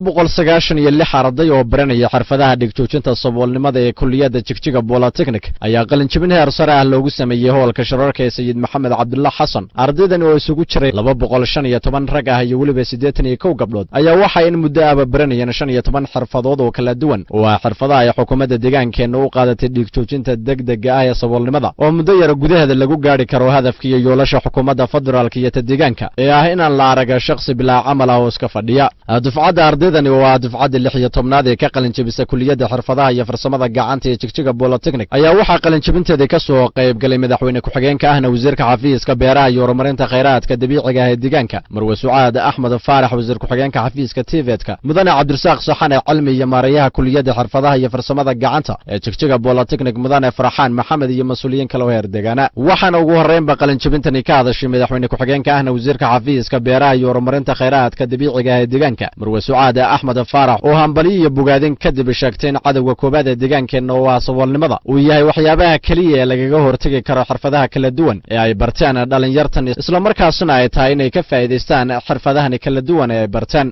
boqol sagaashan iyo lix arday oo baranaya xirfadaha dhigjoojinta saboolnimada ee kulliyadda Jigjiga Polytechnic ayaa qalin jabin heer sare ah loogu sameeyay hoolka shirarka ee Sayid Maxamed Cabdulla Xasan. Ardaydan oo isugu jiray 215 rag ah iyo waliba 81 gabdhood ayaa waxa in muddo ah baranayeen 15 xirfadood oo kala duwan oo xirfadaha ay xukuumadda deegaankeena u qaadatay dhigjoojinta degdega ah ee saboolnimada oo muddo yar gudaheeda lagu gaari karo hadafkiisa yoolasha xukuumadda federaalka iyo deegaanka ee ah in aan la arag shakhsi bilaa camal ah oo iska fadhiya. Dufcadda ardaydan waa dufcadda 16aad ee ka qalin jabisa kulliyadda xirfadaha iyo farsamada gacanta ee Jigjiga Polytechnic ayaa waxa qalin jabinteeda ka soo qayb galay madaxweyne ku-xigeenka ahna wasiirka xafiiska beeraha iyo horumarinta kheyraadka dabiiciga ah ee deegaanka Marwe Sucaad Axmed Faarax wasiir ku-xigeenka xafiiska TVETka mudane Cabdirasaaq Saxane cilmi iyo maareeyaha kulliyadda xirfadaha iyo farsamada gacanta ee Jigjiga Polytechnic mudane Farxaan Maxamed iyo mas'uuliyiin kale oo heer deegaana waxaana ugu horeyn ba qalin jabintani ka hadashay madaxweyne ku-xigeenka ahna wasiirka xafiiska beeraha iyo horumarinta kheyraadka dabiiciga ah ee deegaanka Marwe Sucaad Axmed Faarax oo hambaliyo iyo bogaadin kadib sheegteen cadawga koobaad ee deegaankeena oo ah saboolnimada uu yahay waxyaabaha kaliya ee lagaga hortagi karo xirfadaha kala duwan ee ay bartaan dhalinyartan isla markaasna ay tahay inay ka faa'iideystaan xirfadahan kala duwan ee ay bartaan.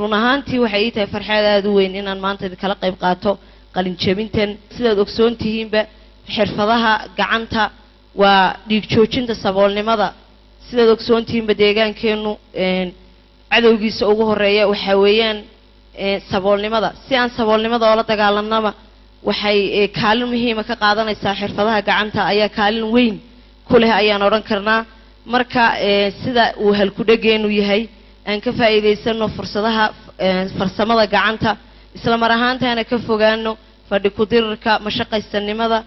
run ahaantii waxay ii tahay farxad aad u weyn inaan maanta kala qayb qaato qalin jabintan sidaad ogsoon tihiinba xirfadaha gacanta waa dhiig joojinta saboolnimada sidaad ogsoon tihiinba deegaankeenu cadawgiisa ugu horeeya waxa weeyaan saboolnimada si aan saboolnimada oo la dagaalanaba waxay kaalin muhiim ah ka qaadanaysaa xirfadaha gacanta ayaa kaalin weyn ku leh ayaan oran karnaa marka sida uu halku dhageenu yahay aan ka faa'iideysano fursadaha farsamada gacanta isla mar ahaantaana ka fogaano fadhi ku dirarka mashaqaysanimada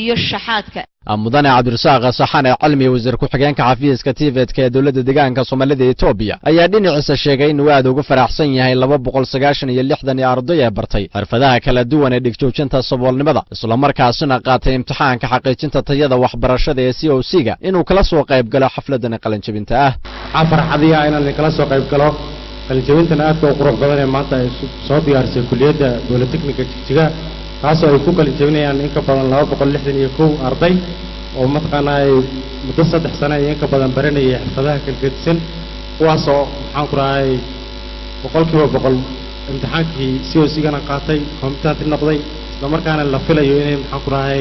iyo shaxaadka. mudane Cabdirasaaq Saxane cilmi wasiir ku-xigeenka xafiiska TVETka ee dawladda deegaanka Soomaalida ee Itoobiya ayaa dhinaciisa sheegay in uu aad ugu faraxsan yahay 296 arday ee bartay xirfadaha kala duwan ee dhigjoojinta saboolnimada isla markaasna qaatay imtixaanka xaqiijinta tayada waxbarashada ee COC-ga inuu kala soo qayb galo xafladan qalin jabinta ah. farxadiya inaan kala soo qayb galo qalin jabintan aad u qurux badan ee maanta ay soo diyaarisay kulliyadda Polytechnic Jigjiga taasoo ay ku qalin jabinayaan in ka badan 261 arday oo mataqaanaa muddo 3 sano in ka badan baranayay xirfadaha kala gedsan kuwaasoo maxaan ku rahay boqolkiiba boqol imtixaankii COC-gana qaatay competent noqday isla markaana la filayo inay maxaan ku rahay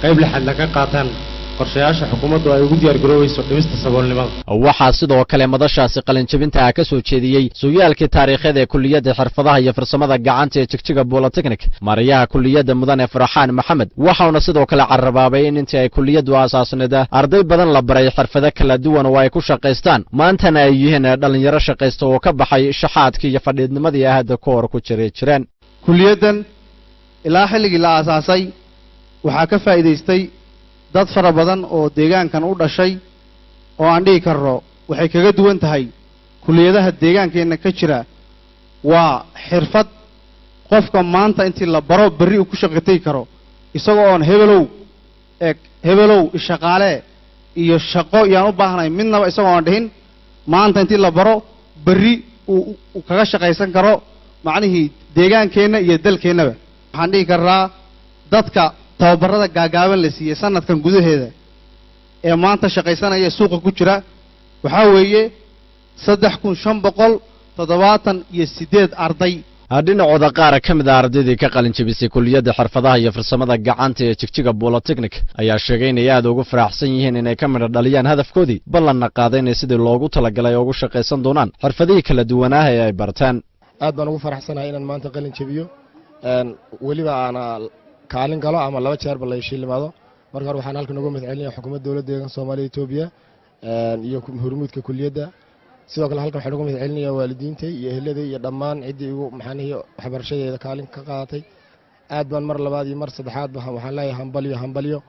qayb lixaad laga qaataan qorshayaasha xukuumaddu ay ugu diyaar garoobeyso dhimista saboolnimada. waxaa sidoo kale madashaasi qalin jabinta ka soo jeediyay su'aalkii taariikheed ee kulliyadda xirfadaha iyo farsamada gacanta ee Jigjiga Polytechnic maareeyaha kulliyadda mudane Farxaan Maxamed waxaana sidoo kale carrabaabay in intii ay kulliyaddu aasaasneeda arday badan la baray xirfado kala duwan oo ay ku shaqaystaan maantana ay yihiin dhalinyaro shaqaysta oo ka baxay shaxaadkii iyo fadhiidnimadii ahada ka hor ku jireen. kulliyaddan ilaa xilligii la aasaasay waxaa ka faa'iideystay dad fara badan oo deegaankan u dhashay oo aan dhigi karno waxay kaga duwan tahay kulliyadaha deegaankeena ka jira waa xirfad qofka maanta intii la baro berri uu ku shaqatay karo isagoo on hebelow shaqaale iyo shaqo yaan u baahnay midnaba isagoo aan dhihin maanta intii la baro berri uu kaga shaqaysan karo macnihii deegaankeena iyo dalkeennaba waxaan dhigi karnaa dadka tababarada gaagaaban la siiyay sanadkan gudaheeda ee maanta shaqaysanaya suuqa ku jira waxa weeye 3578 arday. dhinacooda qaar ka mid ah ardaydii ka qalin jabisay kulliyadda xirfadaha iyo farsamada gacanta ee Jigjiga Polytechnic ayaa sheegay in ay aad ugu faraxsan yihiin inay ka midho dhaliyaan hadafkoodii ballanna qaadeen sidii loogu talagalay ugu shaqaysan doonaan xirfadihii kala duwanaa ee ay bartaan. aad baan ugu faraxsanahay inaan maanta qalin jabiyo waliba aan kaalin galo ama 2 jeer bal ay shilimaado marka hore waxaan halkan uga mahadcelinayaa xukuumadda dawladda deegaanka Soomaaliya Itoobiya iyo hormuudka kulliyadda sidoo kale halkan waxaan uga mahadcelinayaa waalidiinta iyo ehelada iyo dhammaan cidii ugu maxaaniyo waxbarashadeeda kaalin ka qaadatay aad baan mar labaad iyo mar saddexaad waxaan leeyahay hambaliyo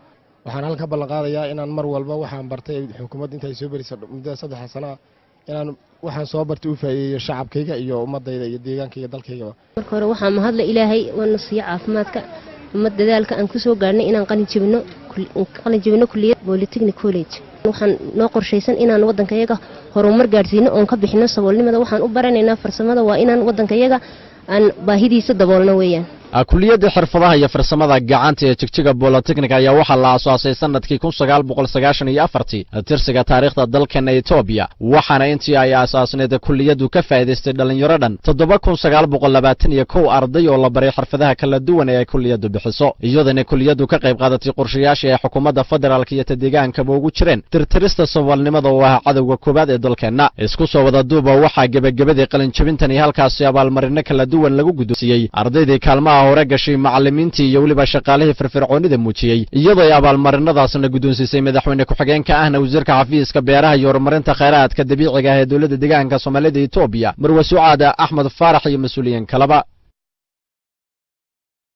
waxaan halkan ballan qaadayaa inaan mar walba waxaan bartay xukuumadda inta ay soo barisay muddo 3 sano inaan waxaan soo bartay u faa'iideeyo shacabkayga iyo ummadayda iyo deegaankayga dalkayga. marka hore waxaan mahad Ilaahay wana siiyo caafimaadka dadaalka aan ku soo gaarnay inaan qalin jabino kulliyadda Polytechnic College waxaan noo qorshaysan inaan waddankayaga horumar gaarsiino oo ka bixino saboolnimada waxaan u baranaynaa farsamada waa inaan waddankayaga aan baahidiisa daboolno weeyaan. kulliyadda xirfadaha iyo farsamada gacanta ee Jigjiga Polytechnic ayaa waxaa la aasaasay sanadkii 1994 tirsiga taariikhda dalkan Ethiopia waxaana intii ay aasaasneed kulliyadu ka faa'iideystay dhalinyaro dhan 7921 arday oo la baray xirfadaha kala duwan ee kulliyadu bixiso iyadoo kulliyadu ka qayb qaadatay qorshayaasha ee xukuumadda federaalka iyo deegaanka ugu jireen tirtirista saboolnimada oo ah cadawga koobaad ee dalkeena isku soo wada duuba waxaa gabagabadii qalin jabintani halkaas abaalmarino kala duwan lagu guddoonsiyay ardaydii kaalmaha hore gashay macallimiintii iyo waliba shaqaalihii firfircoonida muujiyay iyadoo abaalmarinadaasna guddoonsisay madaxweyne ku-xigeenka ahna wasiirka xafiiska beeraha iyo horumarinta kheyraadka dabiiciga ah ee dowladda deegaanka Soomaalida Itoobiya Marwo Sucaada Axmed Faarax iyo mas'uuliyiin kalaba